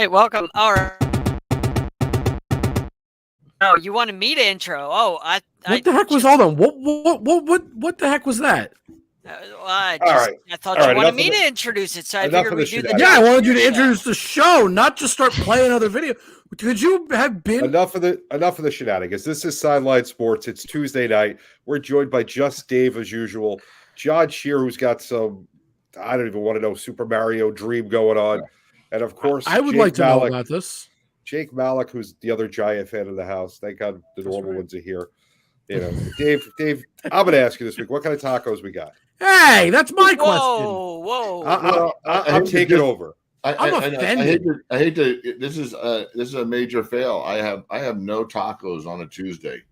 right, welcome. All right. Oh, you wanted me to intro? Oh, What the heck was all that? What the heck was that? I right. thought All you right, wanted enough me of the- to introduce it, so I enough figured of we'd the do the shenanigans. Yeah, I Josh wanted you to Spear introduce show. the show, not just start playing other video. Could you have been? Enough of the shenanigans. This is Sideline Sports. It's Tuesday night. We're joined by just Dave as usual. John Shear, who's got some, I don't even want to know, Super Mario dream going on. And of course, I would Jake like to Malik, know about this. Jake Malik, who's the other Giant fan of the house. Thank God the normal right. ones are here. You know, Dave, I'm going to ask you this week, what kind of tacos we got? Hey, that's my question. Whoa. I'm taking over. I'm offended. I hate to. This is a major fail. I have no tacos on a Tuesday.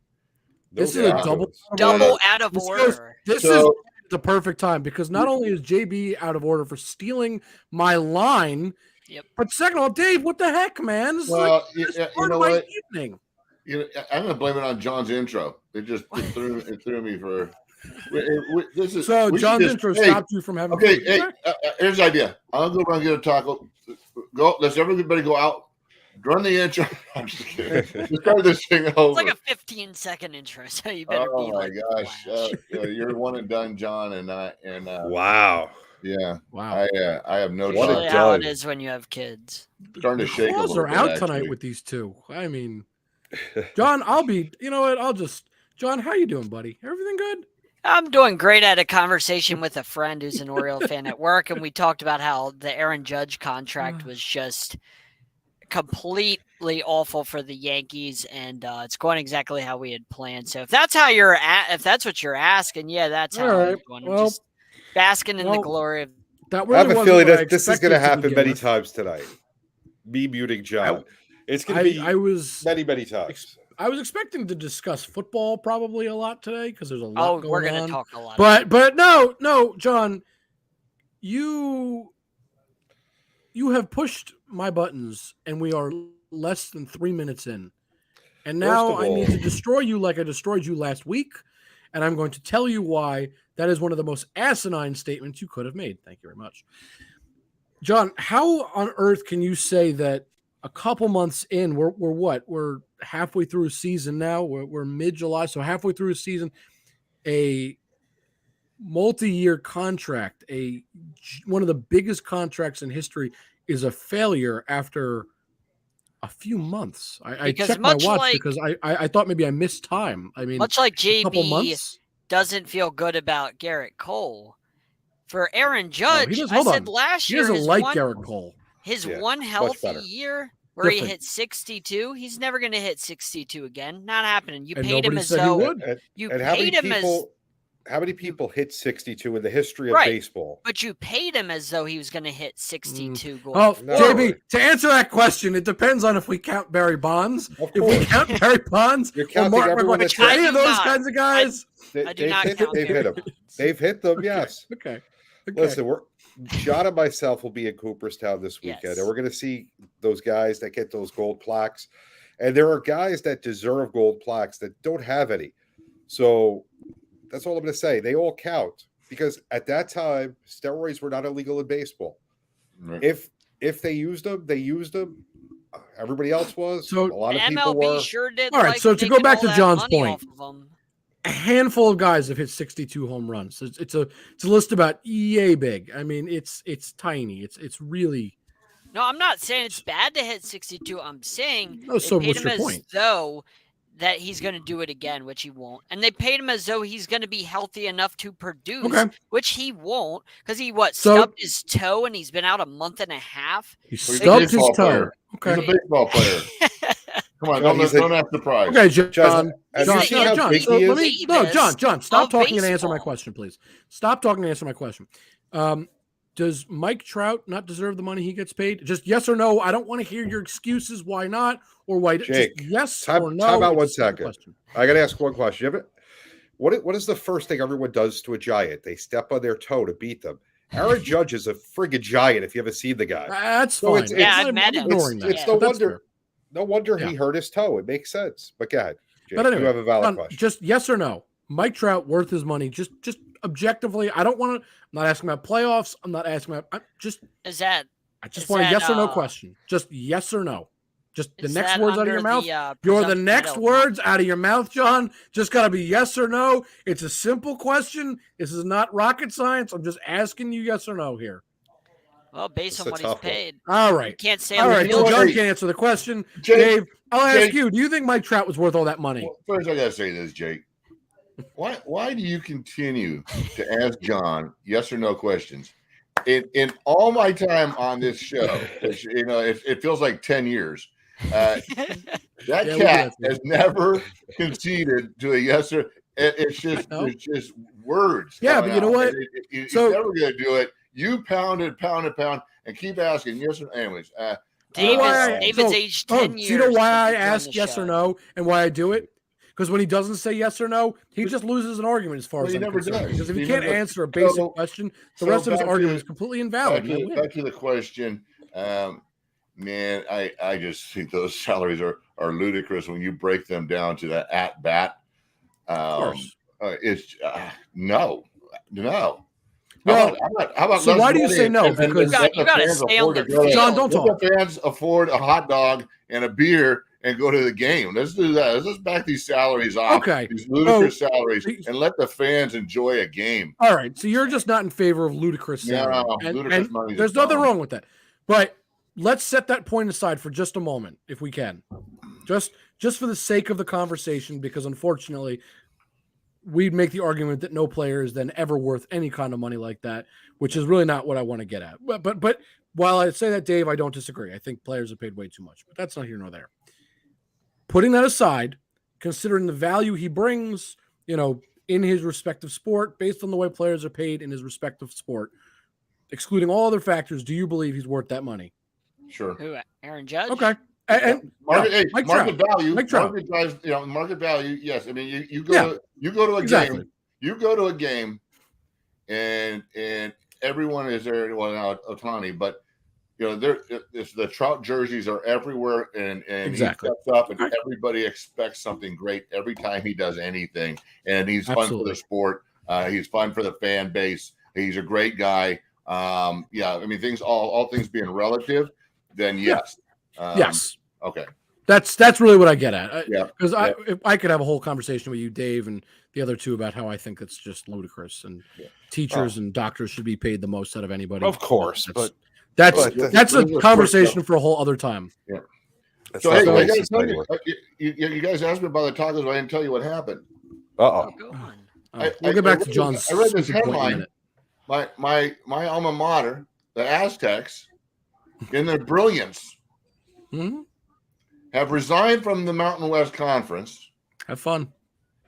This No is a tacos. Double out of This order. is the perfect time because not only is JB out of order for stealing my line, but second of all, Dave, what the heck, man? This is you know what? Evening. I'm gonna blame it on John's intro. It threw me for. John's intro stopped you from having. Okay, here's the idea. I'll go around and get a taco. Let's everybody go out. Run the intro. I'm just kidding. Just start this thing over. It's like a 15-second intro, so you better be like. Oh my gosh! You're one and done, John, and Wow. Yeah. Wow. I have no. What Usually a how done. it is when you have kids. Starting to shake. Claws are out tonight with these two. I mean, John, John, how you doing, buddy? Everything good? I'm doing great. I had a conversation with a friend who's an Oriole fan at work, and we talked about how the Aaron Judge contract was just completely awful for the Yankees, and it's going exactly how we had planned. So if that's what you're asking, yeah, that's how I'm going. Well, just basking in the glory of. That I have really a wasn't feeling what I that this is expected going to to happen begin many with. times tonight. Me muting John. It's going to be many times. I was expecting to discuss football probably a lot today because there's a lot going on. We're going to talk a lot. But no, John, you have pushed my buttons, and we are less than 3 minutes in. And now I need to destroy you like I destroyed you last week, and I'm going to tell you why that is one of the most asinine statements you could have made. Thank you very much. John, how on earth can you say that a couple months in, we're halfway through a season now, we're mid-July, so halfway through a season, a multi-year contract, one of the biggest contracts in history, is a failure after a few months. I checked my watch because I thought maybe I missed time. I mean, much like a couple JB months doesn't feel good about Garrett Cole. For Aaron Judge, I said last year he doesn't like Garrett Cole. His one healthy year where he hit 62, he's never going to hit 62 again. Not happening. You paid him as though you paid him as. How many people hit 62 in the history of baseball? But you paid him as though he was going to hit 62 goals. Oh, no. JB, to answer that question, it depends on if we count Barry Bonds. If we count Barry Bonds, you're counting everyone that's any of those kinds of guys. I do not count. They've hit them. They've hit them. Yes. Okay. Listen, John and myself will be in Cooperstown this weekend, and we're going to see those guys that get those gold plaques. And there are guys that deserve gold plaques that don't have any. So that's all I'm going to say. They all count because at that time, steroids were not illegal in baseball. Right. If they used them, they used them. Everybody else was. So a lot of people MLB were. Sure did. All right. So to go back to John's point, a handful of guys have hit 62 home runs. It's a list about yay big. I mean, it's tiny. It's really. No, I'm not saying it's bad to hit 62. I'm saying so they paid what's him your as point? though that he's going to do it again, which he won't. And they paid him as though he's going to be healthy enough to produce, which he won't because he stubbed his toe and he's been out a month and a half. He stubbed his toe. Okay. He's a baseball player. Come on, don't ask the prize. Okay, John, stop talking and answer my question, please. Stop talking and answer my question. Does Mike Trout not deserve the money he gets paid? Just yes or no. I don't want to hear your excuses. Why not? Or why? Jake, just yes or no. Time out 1 second. I got to ask one question. What is the first thing everyone does to a giant? They step on their toe to beat them. Aaron Judge is a friggin' giant. If you ever seen the guy, that's fine. I met him. It's no wonder he hurt his toe. It makes sense. But go ahead, Jake, but anyway, you have a valid question. Just yes or no. Mike Trout worth his money. Just objectively. I don't want to. I'm not asking about playoffs. I'm not asking about. Is that I just want a yes or no question. Just yes or no. Just the next words out of your mouth. You're the next words out of your mouth, John. Just got to be yes or no. It's a simple question. This is not rocket science. I'm just asking you yes or no here. Well, based on what he's paid. All right. You can't say all right. So John can't answer the question. Dave, I'll ask you. Do you think Mike Trout was worth all that money? Well, first, I got to say this, Jake. Why do you continue to ask John yes or no questions? In all my time on this show, which, it feels like 10 years, that cat has never conceded to a yes or. It's just words. Yeah, but you know what? He's never going to do it. You pound, and keep asking yes or no. Anyways, David's aged 10 years. So you know why I ask yes or no and why I do it? Because when he doesn't say yes or no, he just loses an argument as far as I'm concerned. Because if he can't answer a basic question, the rest of his argument is completely invalid. Back to the question, man, I just think those salaries are ludicrous when you break them down to that at bat. Of course. It's no. Well, how about so why do you say no? Because you got to stay on the field. John, don't talk. The fans afford a hot dog and a beer and go to the game. Let's do that. Let's back these salaries off. Okay. These ludicrous salaries and let the fans enjoy a game. All right. So you're just not in favor of ludicrous salaries. No, ludicrous money. There's nothing wrong with that. But let's set that point aside for just a moment, if we can. Just for the sake of the conversation, because unfortunately, we'd make the argument that no player is then ever worth any kind of money like that, which is really not what I want to get at. But while I say that, Dave, I don't disagree. I think players are paid way too much, but that's not here nor there. Putting that aside, considering the value he brings, in his respective sport, based on the way players are paid in his respective sport, excluding all other factors, do you believe he's worth that money? Sure. Who? Aaron Judge? Okay. And market value. Mike Trout. Market drives, market value. Yes, I mean you go to a game. You go to a game, and everyone is there. Well, now Ohtani, but the Trout jerseys are everywhere, and exactly. He steps up, and everybody expects something great every time he does anything, and he's fun for the sport. He's fun for the fan base. He's a great guy. I mean, all things being relative, then yes. Yes. Okay. That's really what I get at. Because Yeah. if I could have a whole conversation with you, Dave, and the other two about how I think that's just ludicrous, and teachers and doctors should be paid the most out of anybody. Of course, that's a conversation for a whole other time. Yeah. So hey, you guys asked me about the tacos. I didn't tell you what happened. Go on. We'll get back to John's. I read this headline. My alma mater, the Aztecs, in their brilliance. Mm-hmm. Have resigned from the Mountain West Conference. Have fun.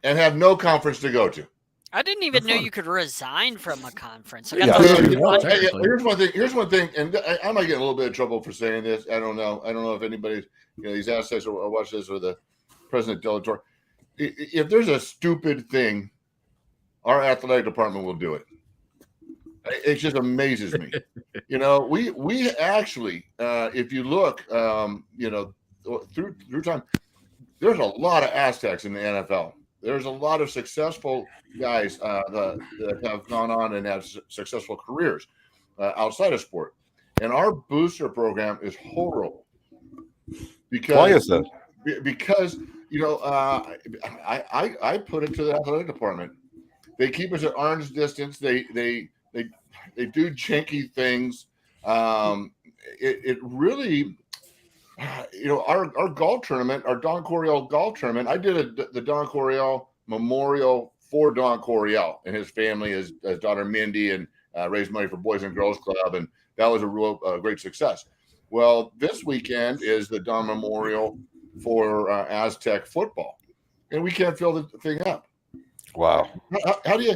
And have no conference to go to. I didn't even know you could resign from a conference. Here's one thing, and I might get a little bit of trouble for saying this. I don't know if anybody, these Aztecs or watch this, or the President Delator. If there's a stupid thing, our athletic department will do it. It just amazes me. We actually, if you look, through time, there's a lot of Aztecs in the NFL. There's a lot of successful guys that have gone on and have successful careers outside of sport. And our booster program is horrible. Because, why is that? Because, I put it to the athletic department. They keep us at arm's distance. They do janky things. It really, our golf tournament, our Don Coryell golf tournament. I did the Don Coryell Memorial for Don Coryell and his family, his daughter Mindy, and raised money for Boys and Girls Club, and that was a real great success. Well, this weekend is the Don Memorial for Aztec football, and we can't fill the thing up. Wow. How do you,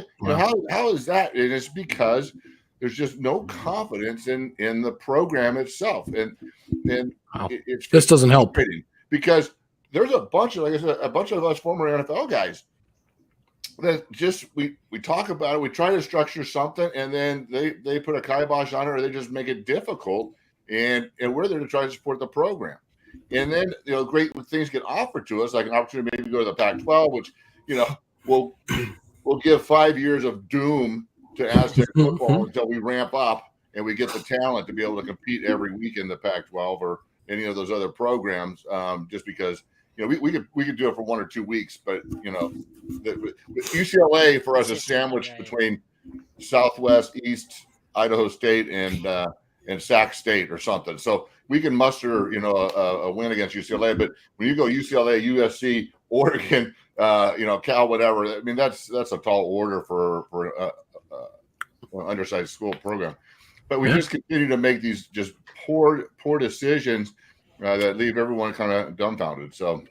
how is that? And it's because there's just no confidence in the program itself. And this doesn't help. Because there's a bunch of, like I said, a bunch of us former NFL guys that just, we talk about it, we try to structure something, and then they put a kibosh on it, or they just make it difficult. And we're there to try to support the program. And then, great things get offered to us, like an opportunity maybe to go to the Pac-12, which, we'll give 5 years of doom to Aztec football until we ramp up and we get the talent to be able to compete every week in the Pac-12 or any of those other programs. Just because we could do it for 1 or 2 weeks, but the UCLA for us is sandwiched between Southwest, East, Idaho State, and Sac State or something. So we can muster a win against UCLA, but when you go UCLA, USC, Oregon, Cal, whatever, I mean that's a tall order for an undersized school program. But we just continue to make these just poor decisions that leave everyone kind of dumbfounded. So,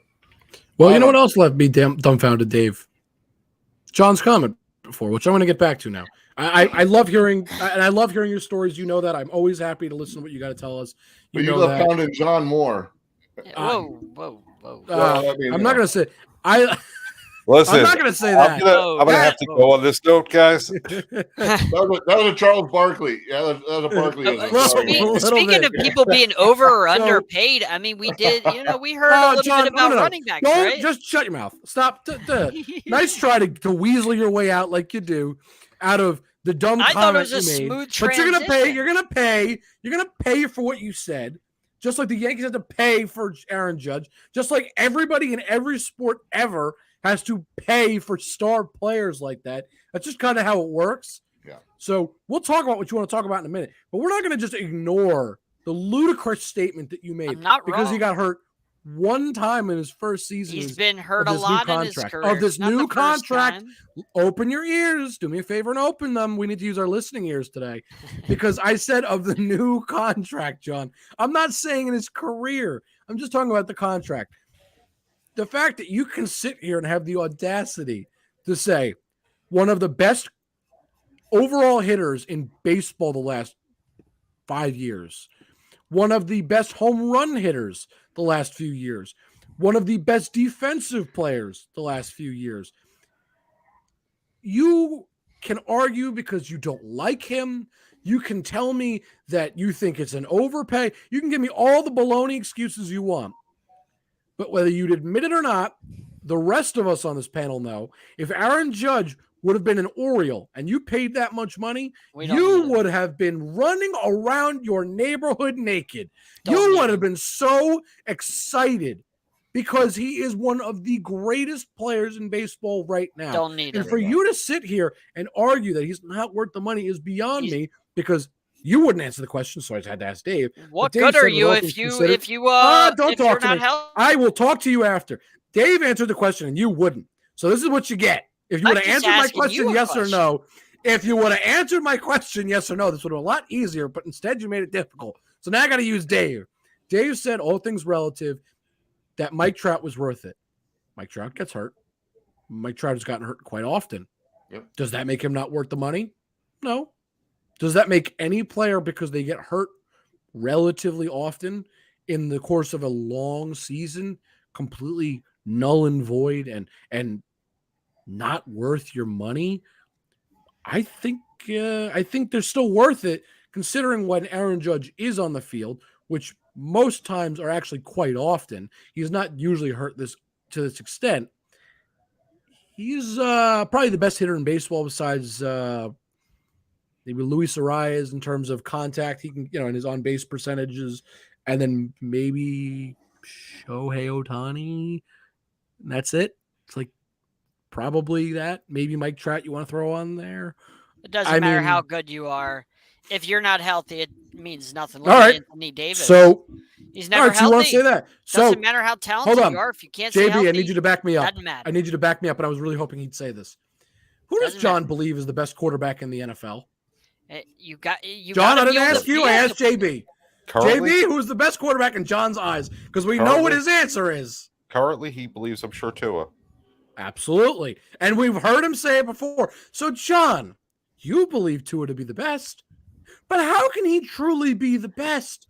well, you know what else left me dumbfounded, Dave? John's comment before, which I'm going to get back to now. I love hearing, and I love hearing your stories. You know that. I'm always happy to listen to what you got to tell us. You love pounding John more. Whoa. Well, I mean, I'm not going to say Listen, I'm not going to say that. I'm going to have to go on this note, guys. that was a Charles Barkley. Yeah, that was a Barkley. Speaking of people being over or underpaid, I mean, we did, we heard a little bit about running backs, right? Just shut your mouth. Stop. Nice try to weasel your way out like you do out of the dumb comment you made. But you're going to pay for what you said. Just like the Yankees had to pay for Aaron Judge, just like everybody in every sport ever has to pay for star players like that. That's just kind of how it works. Yeah. So we'll talk about what you want to talk about in a minute, but we're not going to just ignore the ludicrous statement that you made because he got hurt one time in his first season. He's been hurt a lot in his career. Of this new contract. Open your ears. Do me a favor and open them. We need to use our listening ears today because I said of the new contract, John. I'm not saying in his career. I'm just talking about the contract. The fact that you can sit here and have the audacity to say one of the best overall hitters in baseball the last 5 years, one of the best home run hitters the last few years, one of the best defensive players the last few years. You can argue because you don't like him. You can tell me that you think it's an overpay. You can give me all the baloney excuses you want. But whether you'd admit it or not, the rest of us on this panel know if Aaron Judge would have been an Oriole and you paid that much money, you would have been running around your neighborhood naked. You would have been so excited because he is one of the greatest players in baseball right now. And for you to sit here and argue that he's not worth the money is beyond me because you wouldn't answer the question, so I just had to ask Dave. What good are you if don't talk to me. I will talk to you after. Dave answered the question and you wouldn't. So this is what you get. If you would have answered my question, yes or no. If you would have answered my question, yes or no, this would have been a lot easier, but instead you made it difficult. So now I got to use Dave. Dave said, all things relative, that Mike Trout was worth it. Mike Trout gets hurt. Mike Trout has gotten hurt quite often. Yep. Does that make him not worth the money? No. Does that make any player, because they get hurt relatively often in the course of a long season, completely null and void and not worth your money? I think they're still worth it, considering when Aaron Judge is on the field, which most times are actually quite often. He's not usually hurt to this extent. He's probably the best hitter in baseball besides maybe Luis Arias in terms of contact. He can, and his on-base percentages, and then maybe Shohei Ohtani. And that's it. It's like probably that. Maybe Mike Trout you want to throw on there. It doesn't matter how good you are. If you're not healthy, it means nothing. Look at Anthony Davis. So he's never healthy. So you want to say that? Doesn't matter how talented you are. If you can't stay healthy, I need you to back me up. Doesn't matter. I need you to back me up, and I was really hoping he'd say this. Who does John believe is the best quarterback in the NFL? John, I didn't ask you. I asked JB. Currently, JB, who's the best quarterback in John's eyes? Because we know what his answer is. Currently, he believes, I'm sure, Tua. Absolutely. And we've heard him say it before. So, John, you believe Tua to be the best. But how can he truly be the best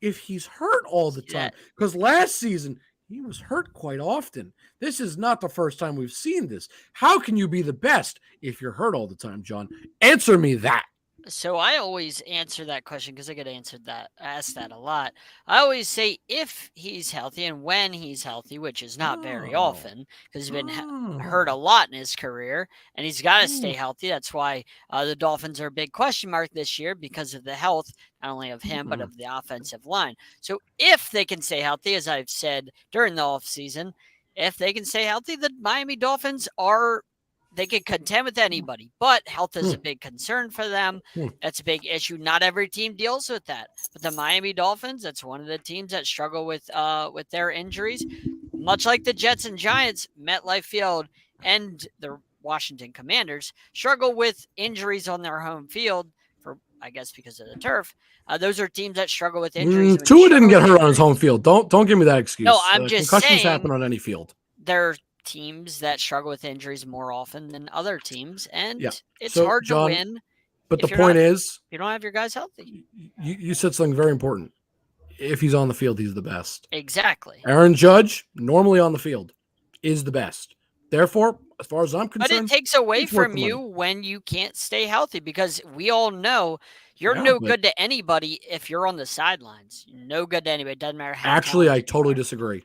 if he's hurt all the time? Because last season, he was hurt quite often. This is not the first time we've seen this. How can you be the best if you're hurt all the time, John? Answer me that. So I always answer that question because I get asked that a lot. I always say if he's healthy and when he's healthy, which is not very often because he's been hurt a lot in his career and he's got to stay healthy. That's why the Dolphins are a big question mark this year because of the health, not only of him, but of the offensive line. So if they can stay healthy, as I've said during the offseason, if they can stay healthy, the Miami Dolphins they can contend with anybody, but health is a big concern for them. That's a big issue. Not every team deals with that, but the Miami Dolphins, that's one of the teams that struggle with their injuries, much like the Jets and Giants. MetLife Field and the Washington Commanders struggle with injuries on their home field for, I guess, because of the turf. Those are teams that struggle with injuries. Tua didn't get hurt on his home field. Don't give me that excuse. No, I'm just concussions saying happen on any field. They're teams that struggle with injuries more often than other teams, and it's So, hard John, to win. But the point is, you don't have your guys healthy. You said something very important. If he's on the field, he's the best. Exactly. Aaron Judge, normally on the field, is the best. Therefore, as far as I'm concerned, but it takes away from you when you can't stay healthy, because we all know you're no good to anybody if you're on the sidelines. You're no good to anybody. It doesn't matter how. Actually, I totally disagree.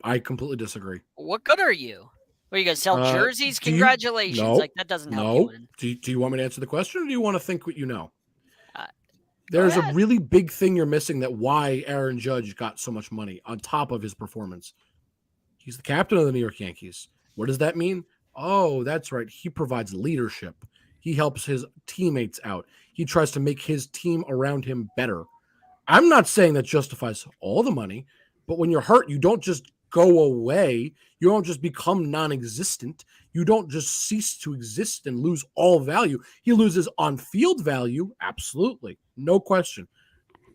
I completely disagree. What good are you? What, are you going to sell jerseys? Congratulations. That doesn't help you win. Do you want me to answer the question, or do you want to think what you know? There's a really big thing you're missing, that why Aaron Judge got so much money on top of his performance. He's the captain of the New York Yankees. What does that mean? Oh, that's right. He provides leadership. He helps his teammates out. He tries to make his team around him better. I'm not saying that justifies all the money, but when you're hurt, you don't just go away. You don't just become non-existent. You don't just cease to exist and lose all value. He loses on-field value, absolutely, no question.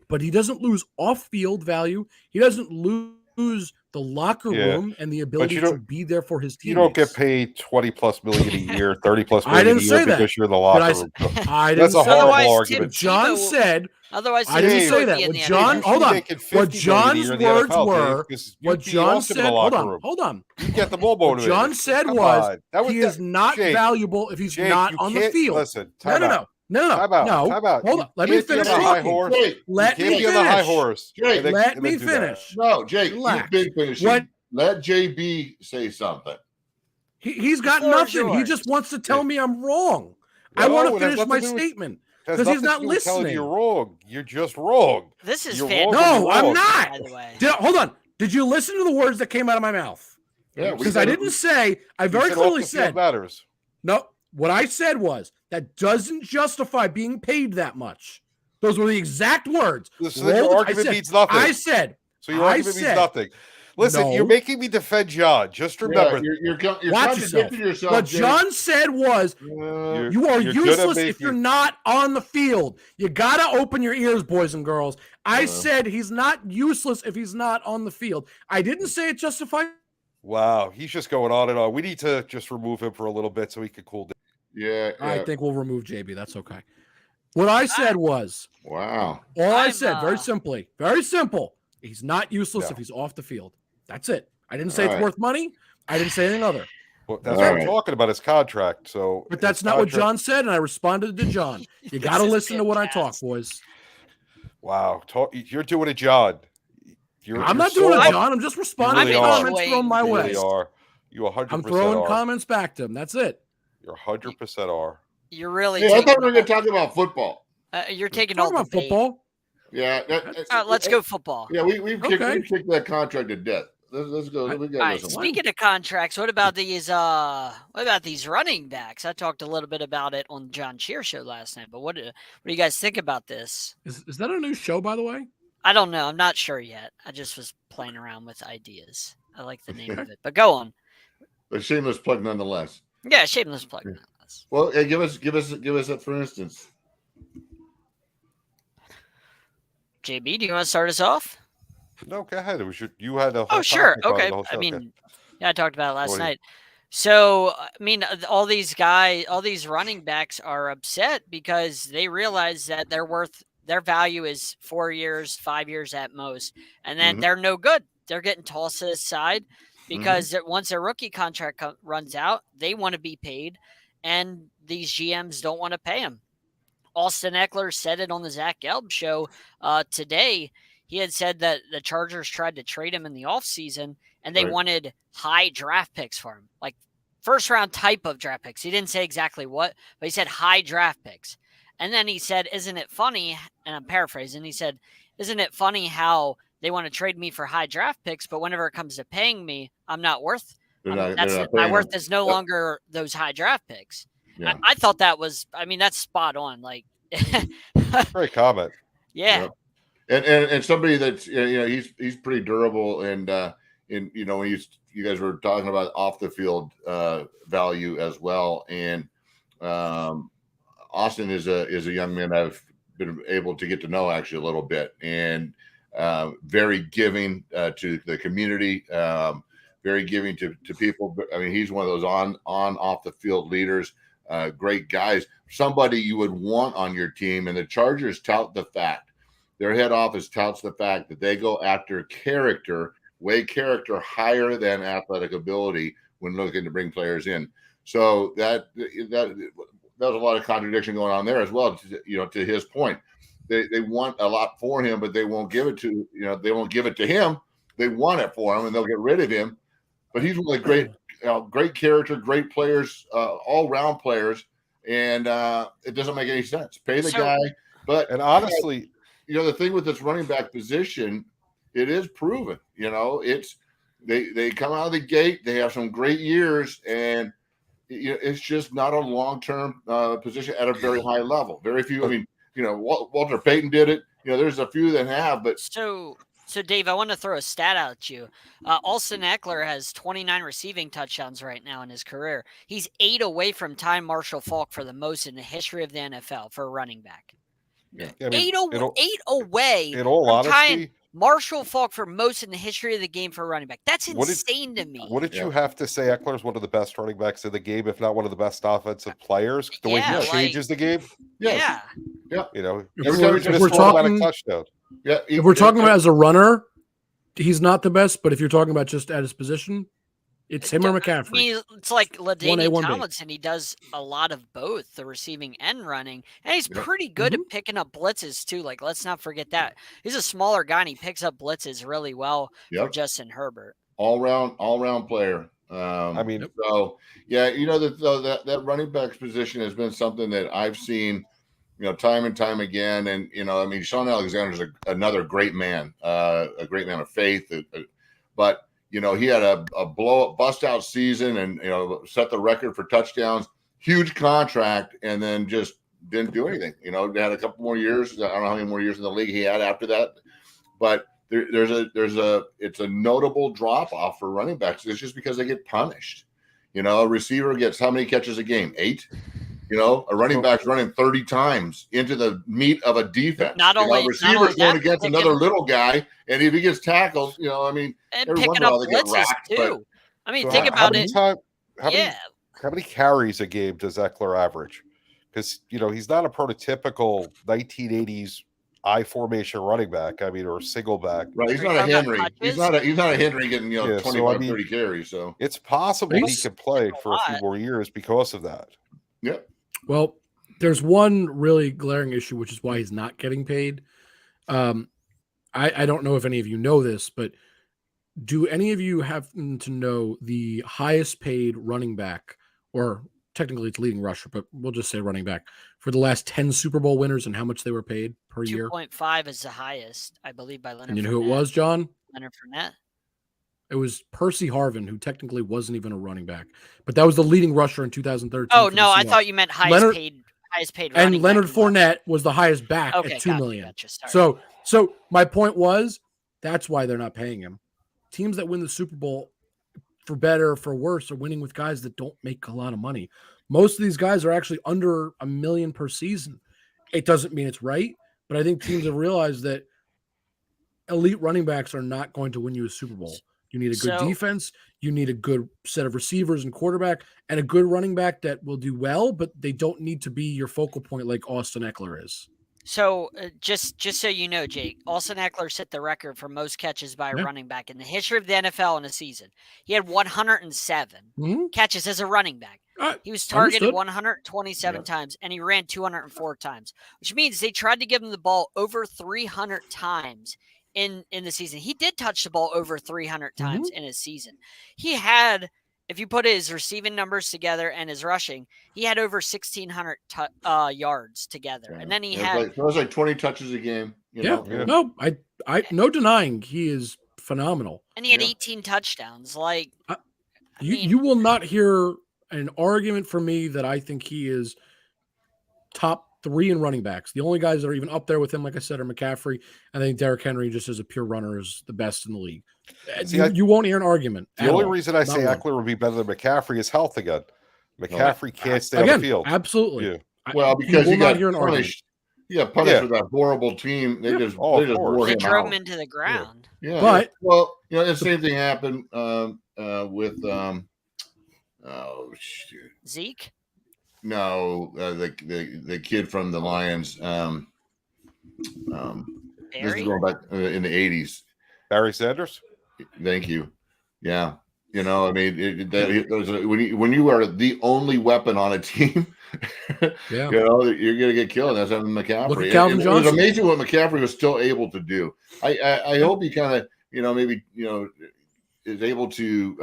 But he doesn't lose off-field value. He doesn't lose the locker room and the ability to be there for his teammates. You don't get paid $20+ million a year, $30+ million I didn't a year say that. because you're in the locker room. That's a horrible argument. John said. Otherwise, I didn't say that. What John, hold on. What John's words were. What John said. Hold on. You get the ball motivated. What John said was he is not valuable if he's not on the field. Listen, No. Time out. Hold on. Let me finish talking. Let me finish. On the high horse. Jake, let me finish. No, Jake, you've been finishing. Let JB say something. He's got nothing. He just wants to tell me I'm wrong. I want to finish my statement. Because he's not listening. You're wrong. You're just wrong. This is fantastic. No, I'm not. By the way. Hold on. Did you listen to the words that came out of my mouth? Yeah. Because I didn't say. I very clearly said. Matters. No. What I said was that doesn't justify being paid that much. Those were the exact words. So your argument means nothing. I said. So your argument means nothing. Listen, you're making me defend John. Just remember, you're contradicting yourself. What John said was, you are useless if you're not on the field. You got to open your ears, boys and girls. I said he's not useless if he's not on the field. I didn't say it justified. Wow, he's just going on and on. We need to just remove him for a little bit so he can cool down. Yeah. I think we'll remove JB. That's okay. What I said was, wow. All I said, very simple. He's not useless if he's off the field. That's it. I didn't say it's worth money. I didn't say anything other. Well, that's what I'm talking about, his contract. But that's not what John said, and I responded to John. You got to listen to what I talk, boys. Wow. You're doing it, John. I'm not doing it, John. I'm just responding to comments thrown my way. You 100% I'm throwing comments back to him. That's it. You're 100% are. You're really. I thought we were going to talk about football. You're taking all the bait. Football. Yeah. Let's go football. Yeah, we've kicked that contract to death. Let's go. All right, speaking of contracts, what about these running backs? I talked a little bit about it on John Cheer show last night, but what do you guys think about this? Is that a new show, by the way? I don't know. I'm not sure yet. I just was playing around with ideas. I like the name of it, but go on. A shameless plug nonetheless. Yeah, shameless plug nonetheless. Well, hey, give us that for instance. JB, do you want to start us off? No, go ahead. It was you had a. Oh, sure. Okay. I mean, I talked about it last night. So, I mean, all these running backs are upset because they realize that their value is 4 years, 5 years at most, and then they're no good. They're getting tossed to the side because once their rookie contract runs out, they want to be paid, and these GMs don't want to pay them. Austin Eckler said it on the Zach Gelb show today. He had said that the Chargers tried to trade him in the offseason, and they wanted high draft picks for him, like first-round type of draft picks. He didn't say exactly what, but he said high draft picks. And then he said, isn't it funny, and I'm paraphrasing, he said, isn't it funny how they want to trade me for high draft picks, but whenever it comes to paying me, I'm not worth my worth is no longer those high draft picks. Yeah. I thought that was, that's spot on. Like, great comment. Yeah. And somebody that's, he's pretty durable. And, when you guys were talking about off the field value as well. And Austin is a young man I've been able to get to know actually a little bit, and very giving to the community, very giving to people. I mean, he's one of those on off the field leaders, great guys, somebody you would want on your team. And the Chargers tout the fact, their head office touts the fact that they go after character, weigh character higher than athletic ability when looking to bring players in. So that there's a lot of contradiction going on there as well. To his point, they want a lot for him, but they won't give it to him. They want it for him, and they'll get rid of him. But he's one of the great character, great players, all round players, and it doesn't make any sense. Pay the guy, and honestly, the thing with this running back position, it is proven. It's they come out of the gate, they have some great years, and it's just not a long-term position at a very high level. Very few. I mean, Walter Payton did it. There's a few that have, but So Dave, I want to throw a stat out at you. Austin Eckler has 29 receiving touchdowns right now in his career. He's 8 away from tying Marshall Faulk for the most in the history of the NFL for a running back. Yeah. 8 away. In all honesty, Marshall Faulk for most in the history of the game for a running back. That's insane to me. What did you have to say? Eckler's one of the best running backs in the game, if not one of the best offensive players. The way he changes the game. Yes. Yeah. If we're talking touchdown. Yeah. If we're talking about as a runner, he's not the best. But if you're talking about just at his position, it's him or McCaffrey. It's like LaDainian Tomlinson. He does a lot of both, the receiving and running. And he's pretty good at picking up blitzes, too. Like, let's not forget that. He's a smaller guy, and he picks up blitzes really well for Justin Herbert. All-round player. So, yeah, that running back position has been something that I've seen, time and time again. And, Sean Alexander's another great man, a great man of faith. But he had a bust out season and, set the record for touchdowns, huge contract, and then just didn't do anything. They had a couple more years. I don't know how many more years in the league he had after that, but it's a notable drop off for running backs. It's just because they get punished. A receiver gets how many catches a game? 8. A running back's running 30 times into the meat of a defense. Not only a receiver's going against another little guy, and if he gets tackled, and every once picking in a up while they get blitzes racked, too. But, think about it. How many carries a game does Eckler average? Because he's not a prototypical 1980s I formation running back. Or single back. Right, he's not a Henry. He's not a Henry getting 25, 30 carries. So it's possible he could play for a few more years because of that. Yep. Well, there's one really glaring issue, which is why he's not getting paid. I don't know if any of you know this, but do any of you happen to know the highest paid running back, or technically it's leading rusher, but we'll just say running back, for the last 10 Super Bowl winners and how much they were paid per year? 2.5 is the highest, I believe, by Leonard Fournette. And you know who it was, John? Leonard Fournette. It was Percy Harvin, who technically wasn't even a running back, but that was the leading rusher in 2013. Oh no, I thought you meant highest paid. And Leonard Fournette was the highest back at $2 million. So my point was, that's why they're not paying him. Teams that win the Super Bowl, for better or for worse, are winning with guys that don't make a lot of money. Most of these guys are actually under $1 million per season. It doesn't mean it's right, but I think teams have realized that elite running backs are not going to win you a Super Bowl. You need a good defense. You need a good set of receivers and quarterback, and a good running back that will do well, but they don't need to be your focal point like Austin Eckler is. So just so you know, Jake, Austin Eckler set the record for most catches by a running back in the history of the NFL in a season. He had 107 catches as a running back. He was targeted Understood. 127 times, and he ran 204 times, which means they tried to give him the ball over 300 times in the season. He did touch the ball over 300 times in his season. He had, if you put his receiving numbers together and his rushing, he had over 1,600 yards together. Yeah. And then he it was like 20 touches a game. No, I no denying he is phenomenal. And he had 18 touchdowns. Like, you will not hear an argument from me that I think he is top 3 in running backs. The only guys that are even up there with him, like I said, are McCaffrey. I think Derrick Henry, just as a pure runner, is the best in the league. See, you won't hear an argument. The only reason I say Eckler would be better than McCaffrey is health again. McCaffrey can't stay on the field. Absolutely. Yeah. Well, because he got punished. He got punished with that horrible team. They just wore him out. They drove him into the ground. Yeah. But the same thing happened with Zeke. No, the kid from the Lions. This is going back in the 80s. Barry Sanders. Thank you. Yeah. I mean, when you are the only weapon on a team, you're going to get killed. That's having McCaffrey. Look at Calvin Johnson. It was amazing what McCaffrey was still able to do. I hope he kind of, maybe, is able to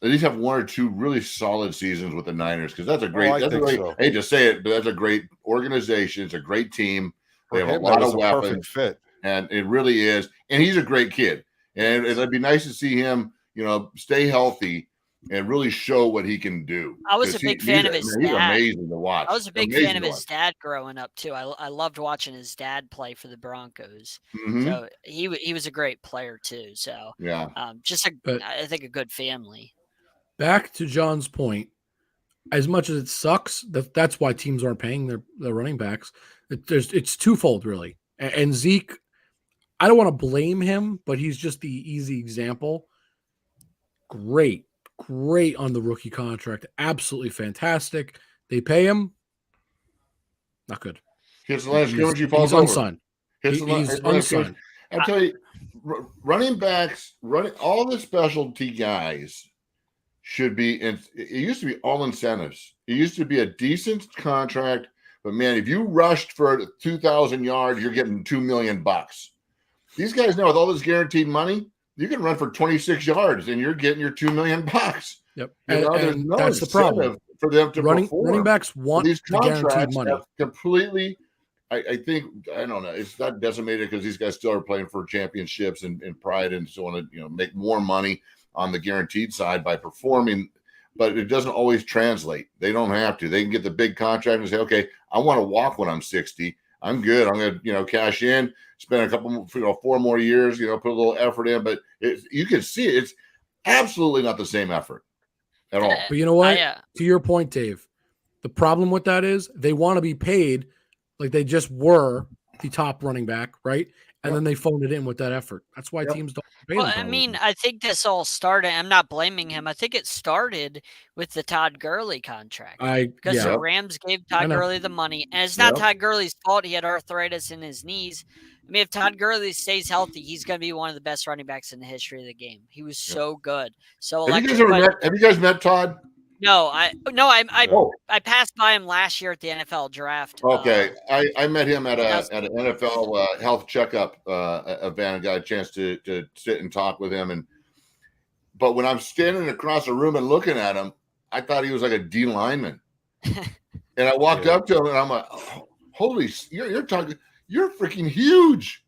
at least have 1 or 2 really solid seasons with the Niners, because that's a great. I hate to say it, but that's a great organization. It's a great team. They have a lot of weapons, fit, and it really is. And he's a great kid, and it'd be nice to see him, stay healthy and really show what he can do. I was a big fan of his dad. He's amazing to watch. I was a big fan of his dad growing up too. I loved watching his dad play for the Broncos. Mm-hmm. So he was a great player too. So yeah, I think a good family. Back to John's point, as much as it sucks, that's why teams aren't paying their running backs. It's twofold really. And Zeke, I don't want to blame him, but he's just the easy example. Great on the rookie contract. Absolutely fantastic. They pay him. Not good. Hits the line of scrimmage, he falls over. Unsigned. He's unsigned. I tell you, running backs, all the specialty guys should be. It used to be all incentives. It used to be a decent contract, but man, if you rushed for 2,000 yards, you're getting $2 million. These guys know with all this guaranteed money, you can run for 26 yards and you're getting your $2 million. Yep. There's no that's the problem for them to running perform. backs want these the guaranteed money. Completely. I think, I don't know. It's not decimated because these guys still are playing for championships and pride and so on to make more money on the guaranteed side by performing, but it doesn't always translate. They don't have to. They can get the big contract and say, okay, I want to walk when I'm 60. I'm good. I'm going to, cash in, spend a couple, 4 more years, put a little effort in, but you can see it's absolutely not the same effort at all. But you know what? To your point, Dave, the problem with that is they want to be paid like they just were the top running back, right? And then they phoned it in with that effort. That's why teams don't pay them. I mean, I think this all started. I'm not blaming him. I think it started with the Todd Gurley contract. Because the Rams gave Todd Gurley the money, and it's not Todd Gurley's fault. He had arthritis in his knees. I mean, if Todd Gurley stays healthy, he's going to be one of the best running backs in the history of the game. He was so good. So have you guys met Todd? No, I passed by him last year at the NFL draft. Okay, I met him at an NFL health checkup event. I got a chance to sit and talk with him, but when I'm standing across the room and looking at him, I thought he was like a D lineman. And I walked up to him and I'm like, oh, "Holy, you're talking, you're freaking huge."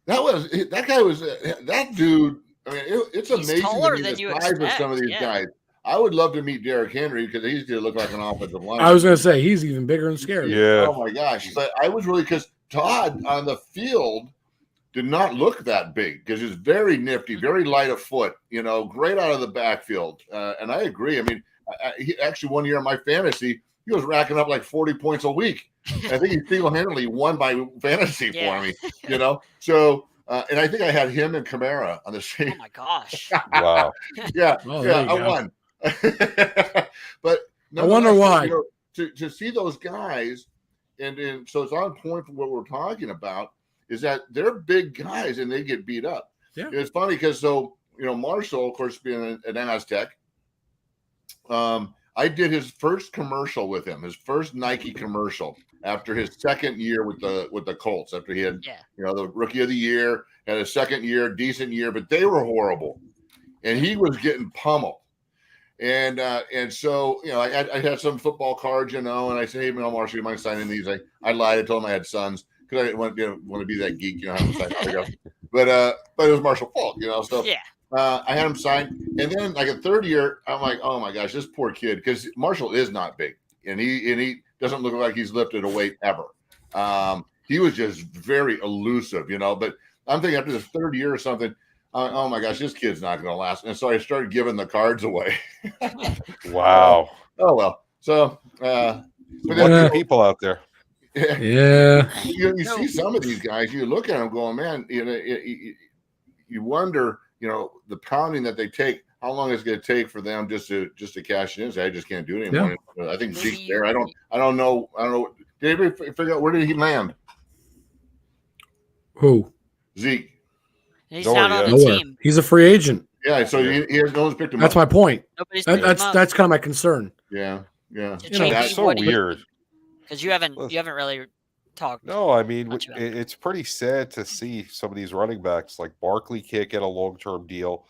That guy was that dude. I mean, it's amazing taller to me than the you size expect. of some of these guys. I would love to meet Derrick Henry because he's going to look like an offensive lineman. I was going to say he's even bigger and scary. Yeah. Oh my gosh! But I was really, because Todd on the field did not look that big because he's very nifty, very light of foot. Great out of the backfield. And I agree. I mean, he actually 1 year in my fantasy, he was racking up like 40 points a week. I think he single-handedly won my fantasy for me. So. And I think I had him and Kamara on the same. Oh my gosh! Wow. I won. But I wonder why. To see those guys, and so it's on point for what we're talking about, is that they're big guys and they get beat up. Yeah. It's funny because Marshall, of course, being an Aztec, I did his first commercial with him, his first Nike commercial after his second year with the Colts. After he had, the rookie of the year, had a second year, decent year, but they were horrible, and he was getting pummeled. And so I had some football cards, and I said, hey, Marshall, you mind signing these? I lied. I told him I had sons because I didn't want to be that geek, have to sign autographs. But it was Marshall Falk, So yeah. I had him signed, and then like a third year, I'm like, oh my gosh, this poor kid, because Marshall is not big, and he doesn't look like he's lifted a weight ever. He was just very elusive, But I'm thinking after the third year or something, oh my gosh, this kid's not going to last. And so I started giving the cards away. Wow. Oh well. So, but lucky people out there. Yeah. You see some of these guys, you look at them going, man, you wonder, the pounding that they take, how long is it going to take for them just to cash in? I just can't do it anymore. Yeah. I think Zeke's there. I don't know. Did anybody figure out where did he land? Who? Zeke. He's not on the team. He's a free agent. Yeah, so no one's picked him That's up. my point. That's kind of my concern. Yeah. That's so weird. Because you haven't really talked. No, I mean it's pretty sad to see some of these running backs like Barkley can't get a long-term deal.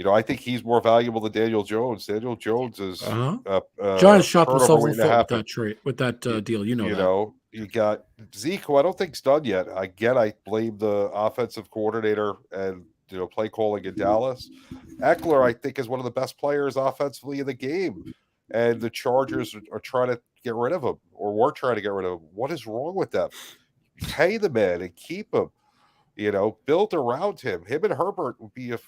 I think he's more valuable than Daniel Jones. Daniel Jones is John shot themselves in the foot with that deal. That. You got Zeke, who I don't think's done yet. Again, I blame the offensive coordinator and play calling in Dallas. Eckler, I think, is one of the best players offensively in the game, and the Chargers are trying to get rid of him, or were trying to get rid of him. What is wrong with them? Pay the man and keep him. Build around him. Him and Herbert would be an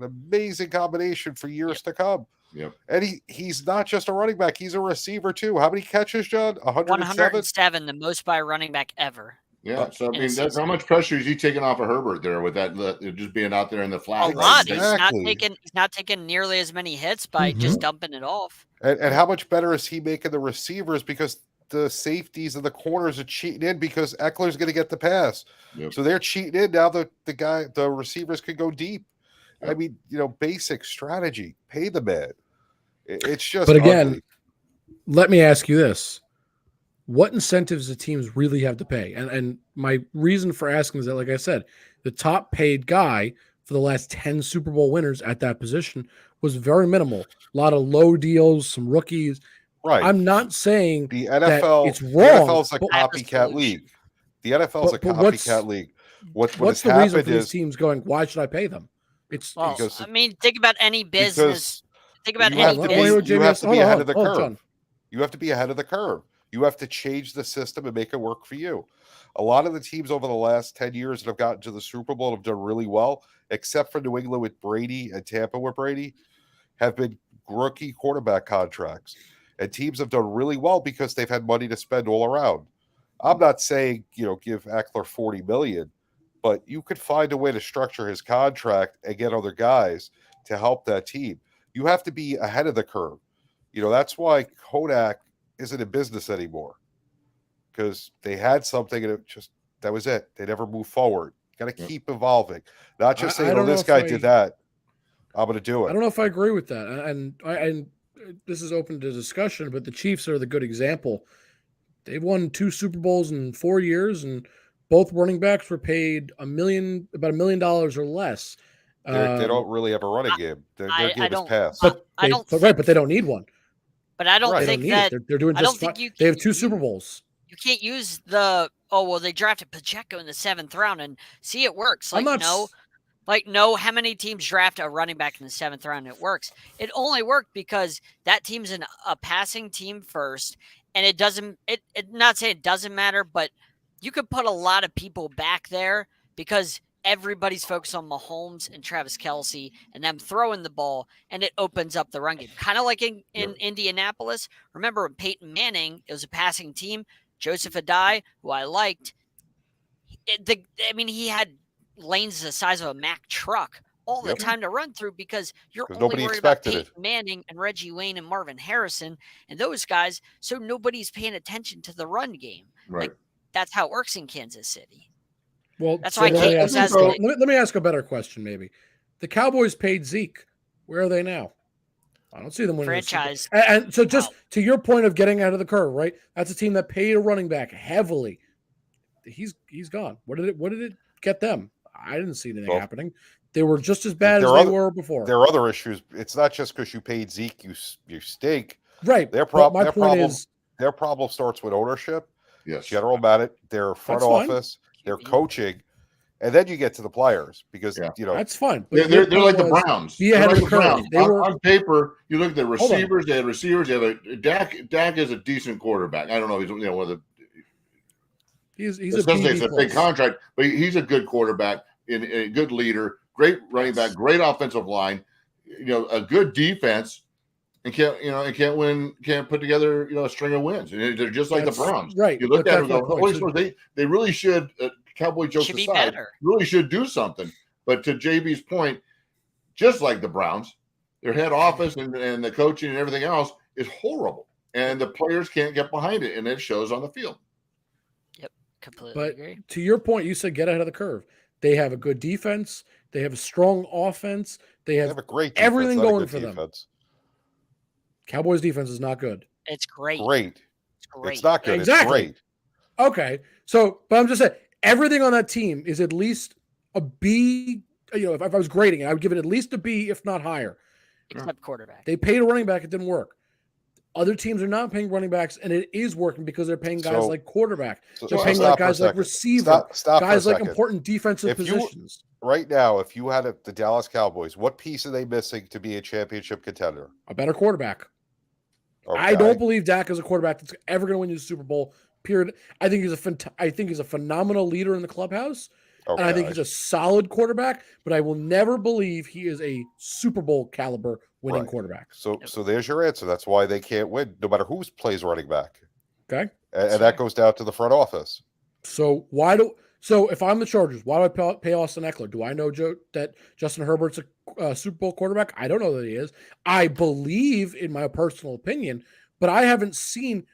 amazing combination for years to come. Yep. And he's not just a running back; he's a receiver too. How many catches, John? 107, the most by a running back ever. Yeah, so I mean, that's how much pressure is he taking off of Herbert there with that just being out there in the flat? A lot. Exactly. He's not taking nearly as many hits by just dumping it off. And how much better is he making the receivers, because the safeties and the corners are cheating in because Eckler's going to get the pass. Yep. So they're cheating in. Now the receivers can go deep. Yep. I mean, basic strategy. Pay the man. It's just. But again, ugly. Let me ask you this: what incentives do teams really have to pay? And my reason for asking is that, like I said, the top paid guy for the last 10 Super Bowl winners at that position was very minimal. A lot of low deals, some rookies. Right. I'm not saying the NFL. It's wrong. The NFL is a copycat league. The NFL is a copycat league. What's the reason for these teams going? Why should I pay them? It's because, I mean, think about any business. Think about any business. You have to be ahead of the curve. You have to be ahead of the curve. You have to change the system and make it work for you. A lot of the teams over the last 10 years that have gotten to the Super Bowl have done really well, except for New England with Brady and Tampa with Brady, have been rookie quarterback contracts. And teams have done really well because they've had money to spend all around. I'm not saying, give Eckler $40 million, but you could find a way to structure his contract and get other guys to help that team. You have to be ahead of the curve. That's why Kodak isn't in business anymore, because they had something and that was it. They never moved forward. Got to keep evolving, not just saying, this guy did that, I'm going to do it. I don't know if I agree with that. And this is open to discussion, but the Chiefs are the good example. They've won 2 Super Bowls in 4 years, and both running backs were paid about $1 million or less. They don't really have a running game. Their game is pass. But they don't need one. But I don't think that they're doing just fine. They have 2 Super Bowls. You can't use they drafted Pacheco in the 7th round and see it works. How many teams draft a running back in the 7th round and it works? It only worked because that team's a passing team first, and it doesn't. Not saying it doesn't matter, but you could put a lot of people back there because everybody's focused on Mahomes and Travis Kelce and them throwing the ball, and it opens up the run game. Kind of like in Indianapolis. Remember when Peyton Manning, it was a passing team. Joseph Adai, who I liked, he had lanes the size of a Mack truck all the time to run through because you're only worried about Peyton Manning and Reggie Wayne and Marvin Harrison and those guys, so nobody's paying attention to the run game. Right. That's how it works in Kansas City. Well, that's why let me ask a better question. Maybe the Cowboys paid Zeke. Where are they now? I don't see them winning franchise. And so just to your point of getting out of the curve, right? That's a team that paid a running back heavily. He's gone. What did it get them? I didn't see anything happening. They were just as bad as they were before. There are other issues. It's not just because you paid Zeke, you stink. Right. Their problem starts with ownership, general manager, their front office, their coaching, and then you get to the players because that's fine. But they're like the Browns. They're like the Browns. On paper, you look at the receivers. They had receivers. They have a Dak is a decent quarterback. I don't know. He's one of the. He's a big contract, but he's a good quarterback and a good leader. Great running back. Great offensive line. A good defense. And can't put together a string of wins. And they're just like the Browns. Right. You look at them and go, they really should. Cowboy jokes aside, really should do something. But to JB's point, just like the Browns, their head office and the coaching and everything else is horrible, and the players can't get behind it, and it shows on the field. Yep, completely agree. To your point, you said get ahead of the curve. They have a good defense. They have a strong offense. They have a great defense, everything going for defense. them. Cowboys defense is not good. It's great. It's not good. Exactly. It's great. Okay. So, but I'm just saying everything on that team is at least a B. If I was grading it, I would give it at least a B, if not higher. Except quarterback. They paid a running back. It didn't work. Other teams are not paying running backs, and it is working because they're paying guys like quarterback. They're paying guys like receiver, guys like important defensive positions. Right now, if you had the Dallas Cowboys, what piece are they missing to be a championship contender? A better quarterback. Okay. I don't believe Dak is a quarterback that's ever going to win you the Super Bowl. Period. I think he's a phenomenal leader in the clubhouse, and I think he's a solid quarterback. But I will never believe he is a Super Bowl caliber winning quarterback. So there's your answer. That's why they can't win, no matter who plays running back. Okay, and that goes down to the front office. So if I'm the Chargers, why do I pay Austin Eckler? Do I know that Justin Herbert's a Super Bowl quarterback? I don't know that he is. I believe, in my personal opinion, but I haven't seen.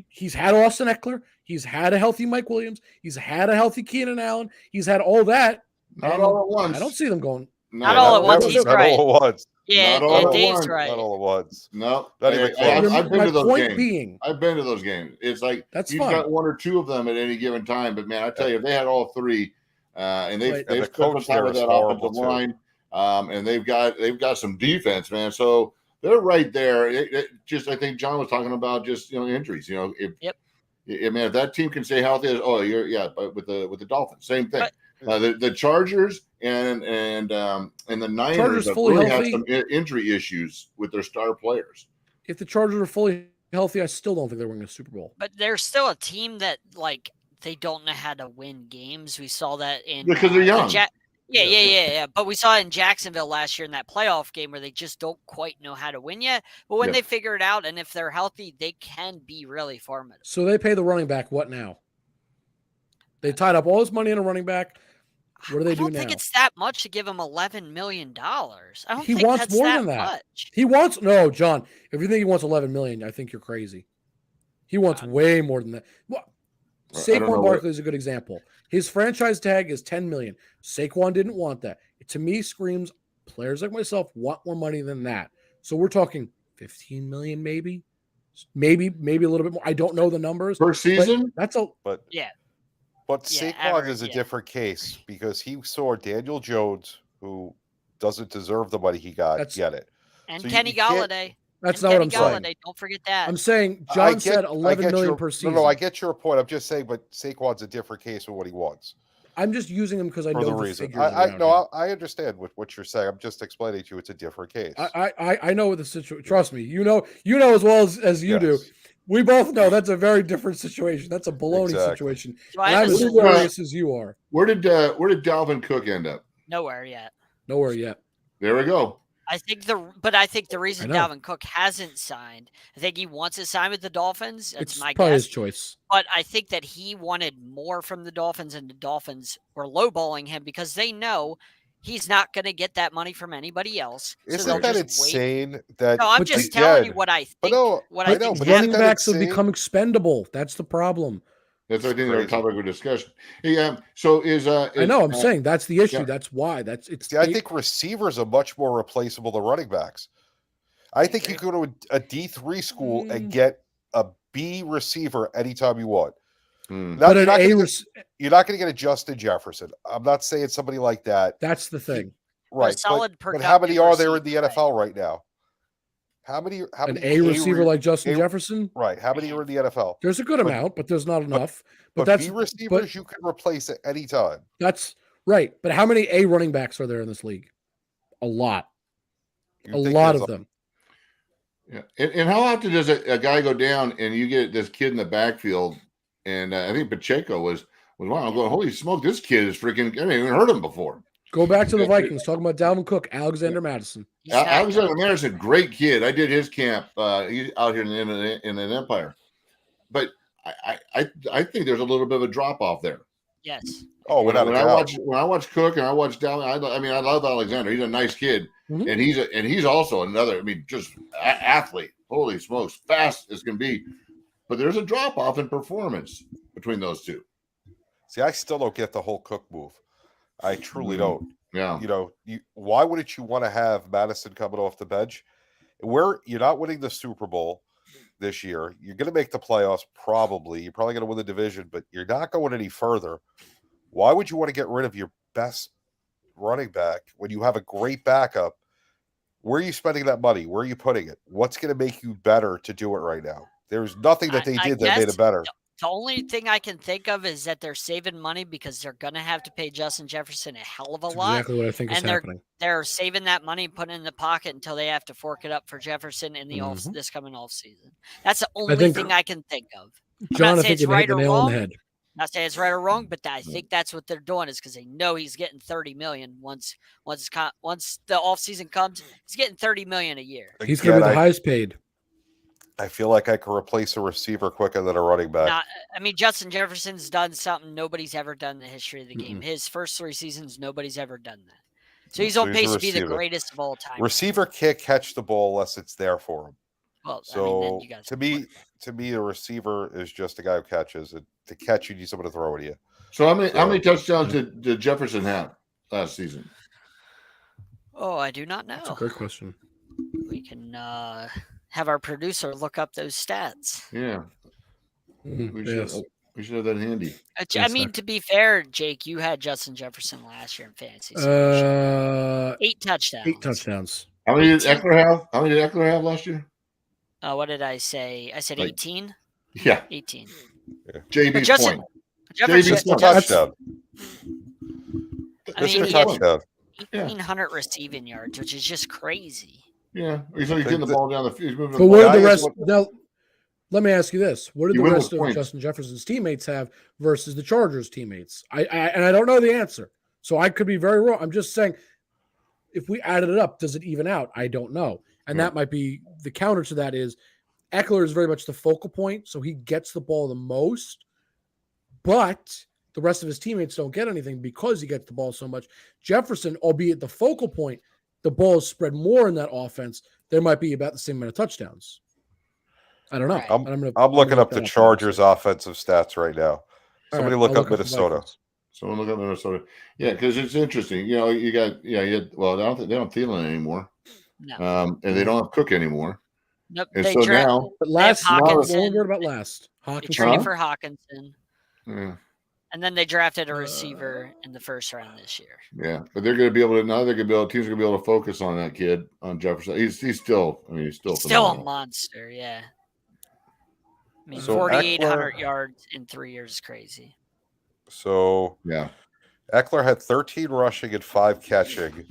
He's had Austin Eckler. He's had a healthy Mike Williams. He's had a healthy Keenan Allen. He's had all that. Not all at once. I don't see them going. Not all at once. He's right. Not all at once. Yeah, Dave's right. Not all at once. No. I've been to those games. I've been to those games. It's like he's got one or two of them at any given time. But, man, I tell you, if they had all three, and they've spent some time with that offensive line, and they've got some defense, man. So they're right there. I think John was talking about just injuries. If that team can stay healthy, but with the Dolphins, same thing. The Chargers and the Niners have really had some injury issues with their star players. If the Chargers are fully healthy, I still don't think they're winning a Super Bowl. But they're still a team that they don't know how to win games. We saw that because they're young. Yeah. But we saw it in Jacksonville last year in that playoff game where they just don't quite know how to win yet. But when they figure it out, and if they're healthy, they can be really formidable. So they pay the running back what now? They tied up all this money in a running back. What do they do now? I don't think it's that much to give him $11 million. I don't he think wants that's more that than that. Much. John. If you think he wants $11 million, I think you're crazy. He wants way more than that. Well, Saquon Barkley is a good example. His franchise tag is $10 million. Saquon didn't want that. It, to me, screams players like myself want more money than that. So we're talking $15 million, maybe a little bit more. I don't know the numbers per season. But Saquon is a different case because he saw Daniel Jones, who doesn't deserve the money he got, get it. And so Kenny Galladay. That's not what I'm saying. Don't forget that. I'm saying John said $11 million per season. No, I get your point. I'm just saying, but Saquon's a different case with what he wants. I'm just using him because I know the figures. I understand what you're saying. I'm just explaining to you it's a different case. I know what the situation. Trust me, you know as well as you do. We both know that's a very different situation. That's a baloney situation. So I'm as serious as you are. Where did Dalvin Cook end up? Nowhere yet. There we go. I think the reason Dalvin Cook hasn't signed, I think he wants to sign with the Dolphins. That's my probably guess. His choice. But I think that he wanted more from the Dolphins, and the Dolphins were lowballing him because they know he's not going to get that money from anybody else. Isn't that insane? No, I'm just telling you what I think. Running backs have become expendable. That's the problem. That's I think they're a topic of discussion. Yeah. So is I know. I'm saying that's the issue. Yeah. That's why. I think receivers are much more replaceable than running backs. I think you go to a D3 school and get a B receiver anytime you want. But you're not going to get a Justin Jefferson. I'm not saying somebody like that. That's the thing. Right. But how many are there in the NFL right now? How many an A receiver like Justin Jefferson? Right. How many are in the NFL? There's a good amount, but there's not enough. But that's B receivers you can replace at any time. That's right. But how many A running backs are there in this league? A lot. A lot of them. Yeah. And how often does a guy go down and you get this kid in the backfield? And I think Pacheco was wow. I'm going, holy smoke, this kid is freaking. I haven't even heard him before. Go back to the Vikings. Talking about Dalvin Cook, Alexander Madison. Alexander Madison, great kid. I did his camp. He's out here in an Empire. But I think there's a little bit of a drop off there. Yes. Oh, when I watch Cook and I watch Dalvin, I love Alexander. He's a nice kid, and he's also another. I mean, just athlete. Holy smokes, fast as can be. But there's a drop off in performance between those two. See, I still don't get the whole Cook move. I truly don't. Yeah. Why wouldn't you want to have Madison coming off the bench? You're not winning the Super Bowl this year. You're going to make the playoffs probably. You're probably going to win the division, but you're not going any further. Why would you want to get rid of your best running back when you have a great backup? Where are you spending that money? Where are you putting it? What's going to make you better to do it right now? There's nothing that they did that made it better. The only thing I can think of is that they're saving money because they're going to have to pay Justin Jefferson a hell of a lot. Exactly what I think is happening. They're saving that money and putting it in the pocket until they have to fork it up for Jefferson in the this coming off season. That's the only thing I can think of. John, I think you hit the nail on the head. Not saying it's right or wrong, but I think that's what they're doing is because they know he's getting $30 million once the offseason comes. He's getting $30 million a year. He's going to be the highest paid. I feel like I could replace a receiver quicker than a running back. Justin Jefferson's done something nobody's ever done in the history of the game. His first 3 seasons, nobody's ever done that. So he's on pace to be the greatest of all time. Receiver can't catch the ball unless it's there for him. Well, so to me, a receiver is just a guy who catches. To catch, you need someone to throw it to you. So how many touchdowns did Jefferson have last season? Oh, I do not know. That's a great question. We can have our producer look up those stats. Yeah. We should have that handy. To be fair, Jake, you had Justin Jefferson last year in fantasy. 8 touchdowns. 8 touchdowns. How many did Eckler have? How many did Eckler have last year? What did I say? I said 18. Yeah, 18. Yeah. JB's point. JB's touchdown. He had 1,800 receiving yards, which is just crazy. Yeah, he's getting the ball down the field. But what did the rest? Now, let me ask you this: what did the rest of Justin Jefferson's teammates have versus the Chargers teammates? I don't know the answer, so I could be very wrong. I'm just saying, if we added it up, does it even out? I don't know, and that might be the counter to that. Is Eckler is very much the focal point, so he gets the ball the most, but the rest of his teammates don't get anything because he gets the ball so much. Jefferson, albeit the focal point, the ball is spread more in that offense. There might be about the same amount of touchdowns. I don't know. Right. I'm looking up the Chargers' offensive stats right now. Somebody look up Minnesota. Someone look up Minnesota. Yeah, because it's interesting. You got they don't Thielen anymore. No. And they don't have Cook anymore. Nope. And so now, but last, Hawkinson. Word about last. Hawkinson. They traded for Hawkinson. Yeah. And then they drafted a receiver in the first round this year. Yeah, but they're going to be able to now. Teams are going to be able to focus on that kid, on Jefferson. He's still a monster. Yeah. 4,800 yards in 3 years is crazy. So yeah, Eckler had 13 rushing and 5 catching.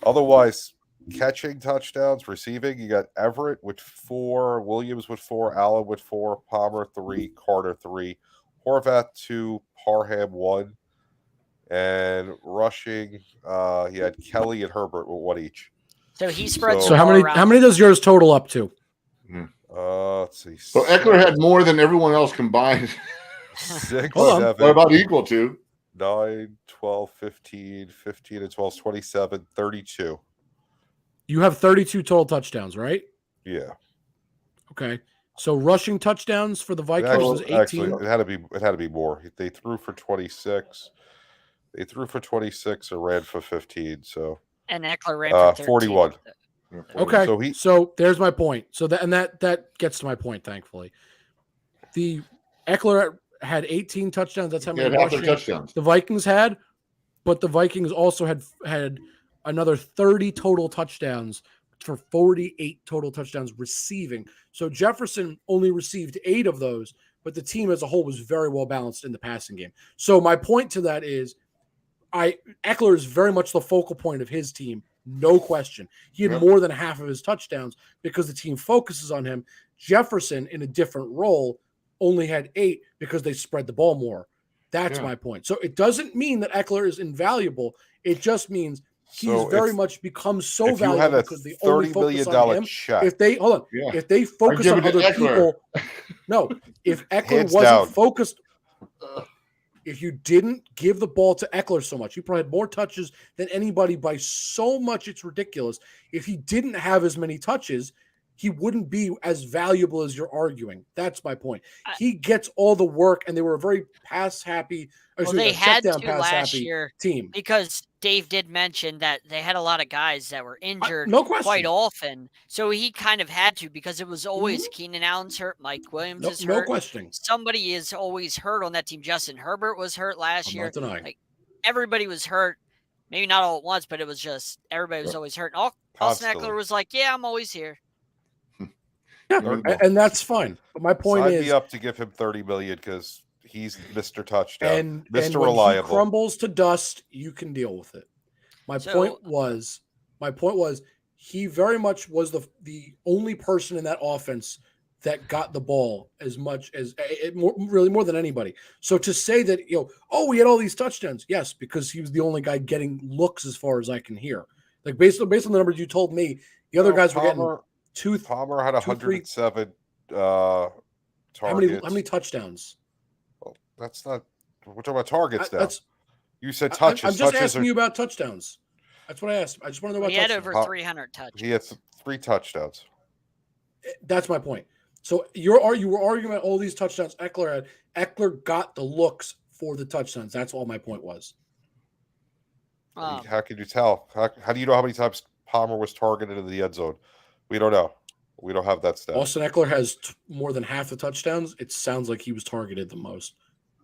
Otherwise, catching touchdowns, receiving, you got Everett with 4, Williams with 4, Allen with 4, Palmer 3, Carter 3, Horvath 2, Parham 1, and rushing, he had Kelly and Herbert with 1 each. So he spread. So how many does yours total up to? Let's see. So Eckler had more than everyone else combined. 6, 7. What about equal to? 9, 12, 15 and 12, 27, 32. You have 32 total touchdowns, right? Yeah. Okay. So rushing touchdowns for the Vikings was 18. Actually, it had to be more. They threw for 26. They threw for 26 or ran for 15. So and Eckler ran for 13. 41. Okay, so there's my point. So that gets to my point. Thankfully, the Eckler had 18 touchdowns. That's how many rushing touchdowns the Vikings had, but the Vikings also had another 30 total touchdowns for 48 total touchdowns receiving. So Jefferson only received 8 of those, but the team as a whole was very well balanced in the passing game. So my point to that is, Eckler is very much the focal point of his team, no question. He had more than half of his touchdowns because the team focuses on him. Jefferson, in a different role, only had 8 because they spread the ball more. That's my point. So it doesn't mean that Eckler is invaluable. It just means he's very much become so valuable because they only focus on him. Check. If they if they focus on other people, no. If Eckler wasn't focused, if you didn't give the ball to Eckler so much, he probably had more touches than anybody by so much it's ridiculous. If he didn't have as many touches, he wouldn't be as valuable as you're arguing. That's my point. He gets all the work, and they were a very pass-happy, they had to last happy year team. Because Dave did mention that they had a lot of guys that were injured quite often. So he kind of had to, because it was always Keenan Allen's hurt, Mike Williams is hurt. No question. Somebody is always hurt on that team. Justin Herbert was hurt last year. Not denying. Like, everybody was hurt. Maybe not all at once, but it was just everybody was always hurt. And Austin Eckler was like, yeah, I'm always here. Yeah, and that's fine. But my point is, I'd be up to give him $30 million because he's Mr. Touchdown, and Mr. And when Reliable. he crumbles to dust, you can deal with it. My point was, he very much was the only person in that offense that got the ball as much as really more than anybody. So to say that we had all these touchdowns, yes, because he was the only guy getting looks as far as I can hear. Like based on the numbers you told me, the other guys were getting. Palmer had 107 targets. How many touchdowns? Well, that's not. We're talking about targets now. You said touches. I'm just asking you about touchdowns. That's what I asked. I just want to know about touchdowns. He had over 300 touches. He had 3 touchdowns. That's my point. So you were arguing about all these touchdowns Eckler had. Eckler got the looks for the touchdowns. That's all my point was. How could you tell? How do you know how many times Palmer was targeted in the end zone? We don't know. We don't have that stat. Austin Eckler has more than half the touchdowns. It sounds like he was targeted the most.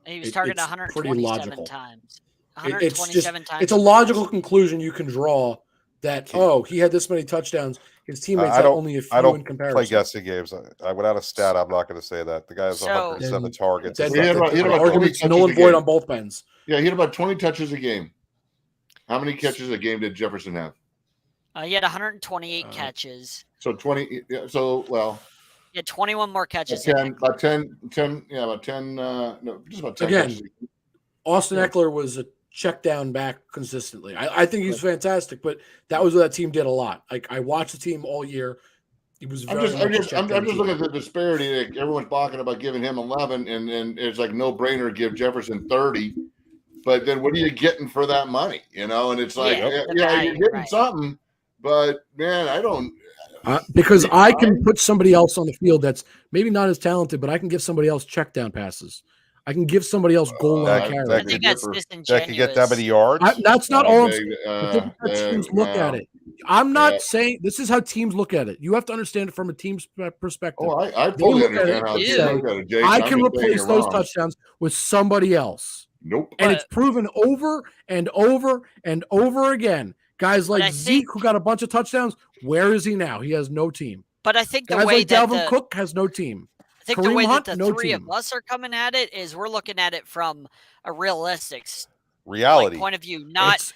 He was targeted 127 times. 127 times. It's a logical conclusion you can draw that, he had this many touchdowns. His teammates had only a few in comparison. Play guessing games. Without a stat, I'm not going to say that. The guy has 107 targets. The argument's null and void on both ends. Yeah, he had about 20 touches a game. How many catches a game did Jefferson have? He had 128 catches. So 20. He had 21 more catches. About 10. About 10. No, just about 10. Again, Austin Eckler was a check down back consistently. I think he's fantastic, but that was what that team did a lot. Like I watched the team all year. He was I'm just looking at the disparity. Like, everyone's balking about giving him 11, and it's like no brainer to give Jefferson 30. But then what are you getting for that money? And it's like, you're getting something. But man, I don't. Because I can put somebody else on the field that's maybe not as talented, but I can give somebody else check down passes. I can give somebody else goal line carry. I think that's disingenuous. That can get that many yards. That's not all I'm saying. Teams look at it. I'm not saying this is how teams look at it. You have to understand it from a team's perspective. Oh, I fully understand how teams look at it, Jake. I can replace those touchdowns with somebody else. Nope. And it's proven over and over and over again. Guys like Zeke, who got a bunch of touchdowns, where is he now? He has no team. But I think guys like Dalvin Cook has no team. I think the way that the three of us are coming at it is we're looking at it from a realistic reality point of view, not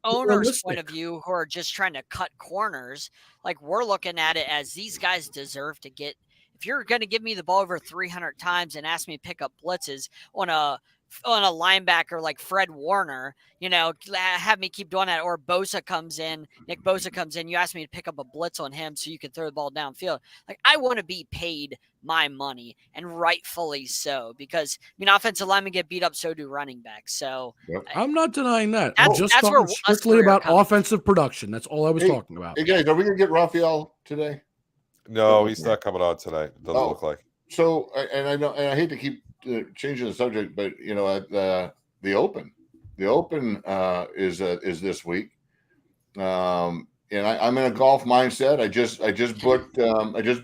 owners' realistic point of view who are just trying to cut corners. Like we're looking at it as these guys deserve to get. If you're going to give me the ball over 300 times and ask me to pick up blitzes on a linebacker like Fred Warner, have me keep doing that. Or Nick Bosa comes in, you ask me to pick up a blitz on him so you can throw the ball downfield. Like I want to be paid my money, and rightfully so, because offensive linemen get beat up, so do running backs. So I'm not denying that. I'm just talking strictly about offensive production. That's all I was talking about. Hey guys, are we going to get Raphael today? No, he's not coming on tonight. Doesn't look like. So, and I hate to keep changing the subject, but the Open is this week. and I'm in a golf mindset. I just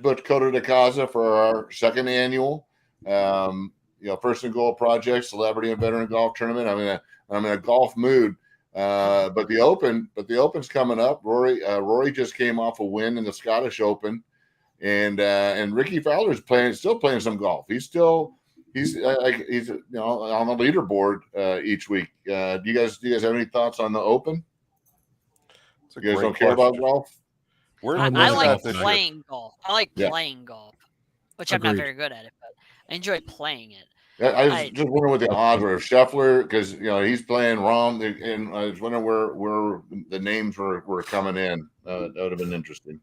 booked Coda de Casa for our second annual First and Goal Project Celebrity and Veteran Golf Tournament. I'm in a golf mood. But the Open's coming up. Rory just came off a win in the Scottish Open, and Ricky Fowler's still playing some golf. He's on the leaderboard each week. Do you guys have any thoughts on the Open? You guys don't care about golf? I like playing golf. I like playing golf, which I'm not very good at it, but I enjoy playing it. I was just wondering what the odds were. If Scheffler, because he's playing Rahm, and I was wondering where the names were coming in. That would have been interesting.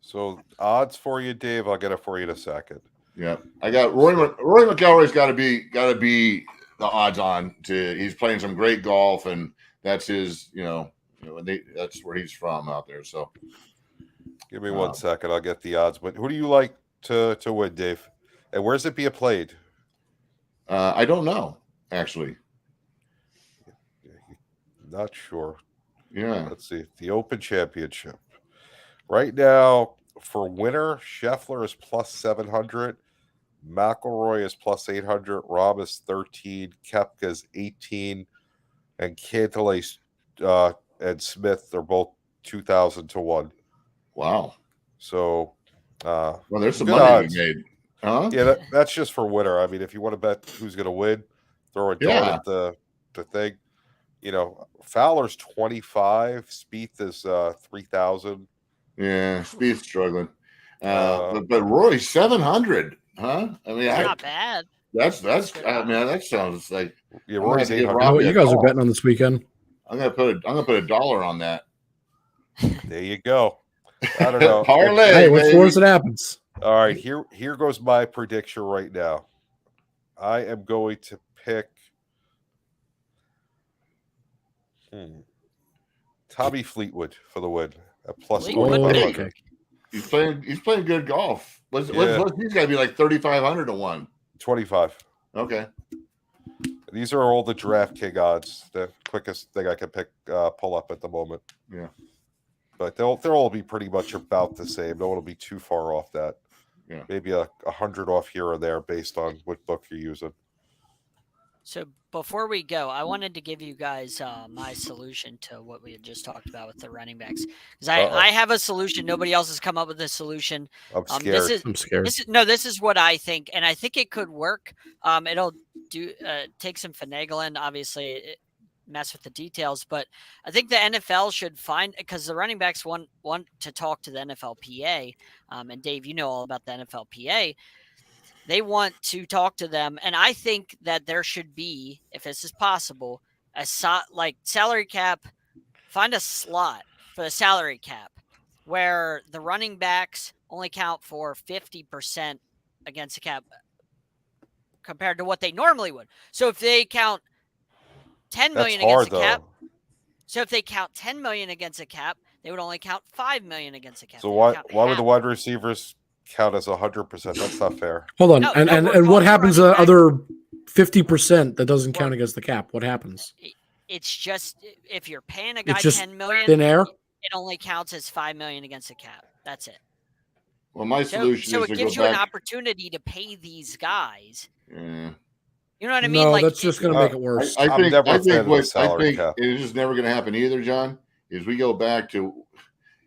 So odds for you, Dave. I'll get it for you in a second. Yeah, I got Rory McIlroy's got to be the odds on. He's playing some great golf, and that's his. That's where he's from out there. So, give me 1 second. I'll get the odds. But who do you like to win, Dave? And where's it being played? I don't know, actually. Not sure. Yeah. Let's see. The Open Championship. Right now, for winner, Scheffler is plus 700. McIlroy is plus 800. Rahm is 13. Koepka is 18. And Cantlay and Smith are both 2,000 to 1. Wow. So, there's some money to be made. Huh? Yeah, that's just for winner. I mean, if you want to bet who's going to win, throw a dart at the thing. Fowler's 25. Spieth is 3,000. Yeah, Spieth's struggling. But Rory's 700. Huh? I mean, not bad. That's. I mean, that sounds like. Yeah, Rory's 800. Oh, you guys are betting on this weekend. I'm gonna put $1 on that. There you go. I don't know. Parlay. Hey, what's worse it happens. All right, here goes my prediction right now. I am going to pick Tommy Fleetwood for the win at plus. Okay. He's playing good golf. He's got to be like 3,500 to 1. 25. Okay. These are all the DraftKings odds. The quickest thing I can pull up at the moment. Yeah. But they'll all be pretty much about the same. No one will be too far off that. Yeah. Maybe 100 off here or there based on what book you're using. So before we go, I wanted to give you guys my solution to what we had just talked about with the running backs. Because I have a solution. Nobody else has come up with a solution. I'm scared. I'm scared. This is what I think, and I think it could work. It'll take some finagling, obviously, mess with the details, but I think the NFL should find, because the running backs want to talk to the NFLPA, and Dave, you know all about the NFLPA. They want to talk to them, and I think that there should be, if this is possible, like salary cap. Find a slot for the salary cap where the running backs only count for 50% against the cap compared to what they normally would. So if they count 10 million against the cap, so if they count 10 million against a cap, they would only count 5 million against a cap. So why would the wide receivers count as 100%? That's not fair. Hold on. And what happens to the other 50% that doesn't count against the cap? What happens? It's just, if you're paying a guy 10 million, thin air? It only counts as 5 million against the cap. That's it. Well, my solution so is it to gives go you back. an opportunity to pay these guys. Yeah. You know what I mean? No, like, that's just going to make it worse. I think cap. it is never going to happen either, John. Is we go back to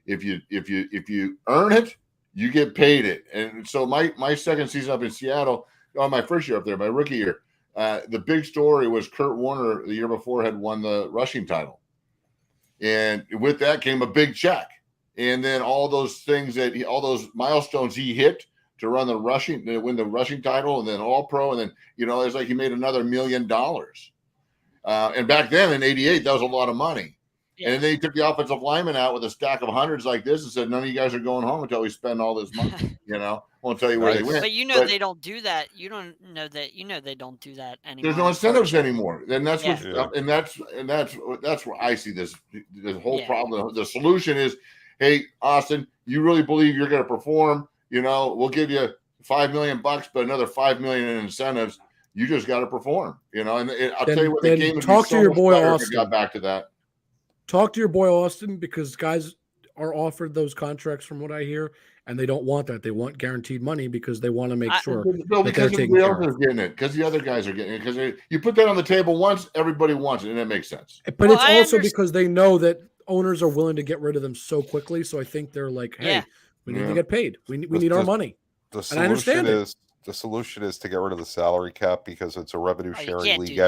if you earn it, you get paid it. And so my second season up in Seattle, my first year up there, my rookie year, the big story was Kurt Warner the year before had won the rushing title, and with that came a big check, and then all those things all those milestones he hit to win the rushing title, and then All Pro, and then it's like he made another $1 million. And back then in '88, that was a lot of money. Yeah. And then he took the offensive lineman out with a stack of hundreds like this and said, "None of you guys are going home until we spend all this money." Won't tell you where they went. But they don't do that. You don't know that. They don't do that anymore. There's no incentives anymore. And that's that's where I see this whole problem. The solution is, hey, Austin, you really believe you're going to perform? We'll give you $5 million, but another $5 million in incentives. You just got to perform. And I'll tell you what, the game would talk be to your boy Austin. Got back to that. Talk to your boy Austin, because guys, are offered those contracts from what I hear, and they don't want that. They want guaranteed money because they want to make sure no, that they're because taken everybody care else of. is getting it, because the other guys are getting it. Because you put that on the table once, everybody wants it, and that makes sense. But it's also because they know that owners are willing to get rid of them so quickly. So I think they're like, hey, we need to get paid. We need our money. And I understand it. The solution is to get rid of the salary cap because it's a revenue sharing league.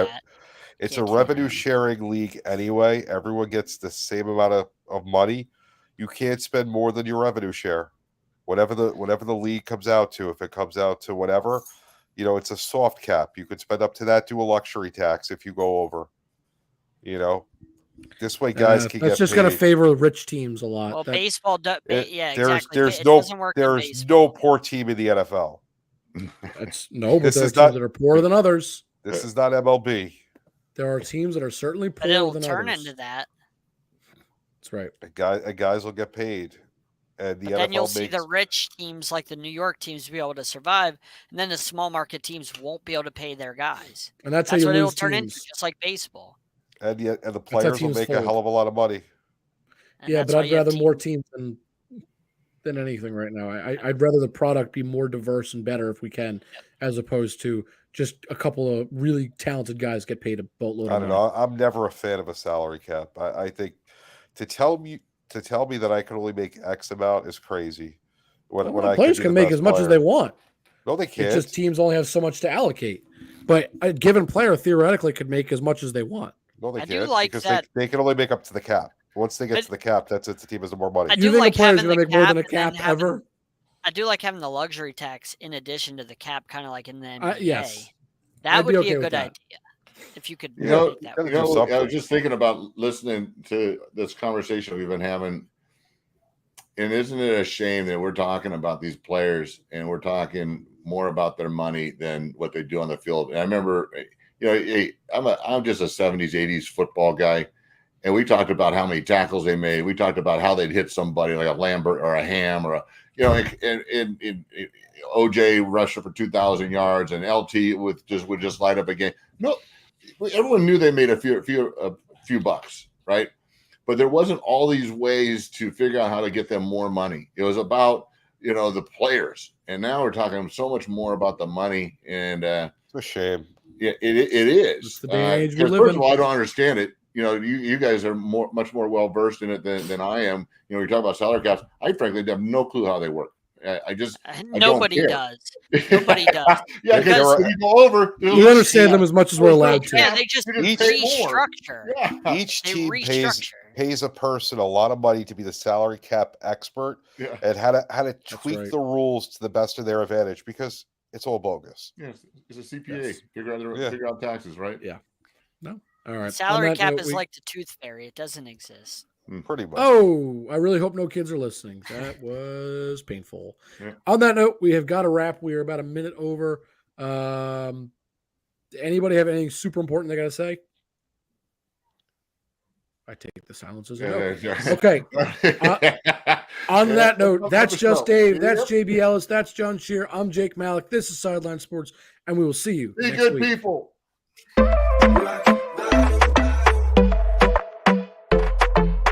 It's a revenue sharing league anyway. Everyone gets the same amount of money. You can't spend more than your revenue share. Whatever the league comes out to, if it comes out to whatever, it's a soft cap. You could spend up to that, do a luxury tax if you go over. This way guys can get paid. That's just going to favor rich teams a lot. Well, baseball does. Exactly. There's no poor team in the NFL. But there are teams that are poorer than others. This is not MLB. There are teams that are certainly poorer than others. It'll turn into that. That's right. Guys will get paid. And then you'll see the rich teams like the New York teams be able to survive, and then the small market teams won't be able to pay their guys. And that's how you what lose it'll turn teams. into, just like baseball. And the players will make a hell of a lot of money. But I'd rather more teams than anything right now. I'd rather the product be more diverse and better if we can, as opposed to just a couple of really talented guys get paid a boatload. I don't know. I'm never a fan of a salary cap. I think to tell me that I can only make X amount is crazy. When players can make as much as they want. No, they can't. It's just teams only have so much to allocate. But a given player theoretically could make as much as they want. No, they can't. Because they can only make up to the cap. Once they get to the cap, that's it. The team has more money. You think a player's going to make more than a cap ever? I do like having the luxury tax in addition to the cap, kind of like in the NBA. Yes. That would be a good idea. If you could I was just thinking about listening to this conversation we've been having, and isn't it a shame that we're talking about these players and we're talking more about their money than what they do on the field? And I remember, I'm just a 70s, 80s football guy, and we talked about how many tackles they made. We talked about how they'd hit somebody like a Lambert or a Ham or and OJ rusher for 2,000 yards, and LT would just light up a game. No, everyone knew they made a few bucks, right? But there wasn't all these ways to figure out how to get them more money. It was about the players, and now we're talking so much more about the money. And it's a shame. Yeah, it is. It's the day and age we live first in. of all, I don't understand it. You guys are much more well versed in it than I am. You talk about salary caps. I frankly have no clue how they work. Nobody does. Nobody does. Yeah, because if you go over, we understand them as much as we're allowed to. Yeah, they just restructure. Yeah. Each team pays a person a lot of money to be the salary cap expert and how to tweak the rules to the best of their advantage, because it's all bogus. Yes, it's a CPA. Yes. Figure out taxes, right? Yeah. No. All right. Salary cap is like the tooth fairy. It doesn't exist. Pretty much. Oh, I really hope no kids are listening. That was painful. Yeah. On that note, we have got to wrap. We are about a minute over. Anybody have anything super important they got to say? I take the silence as a no. Okay. On that note, that's just Dave. That's JB Ellis. That's John Shear. I'm Jake Malik. This is Sideline Sports, and we will see you Be next good week. people.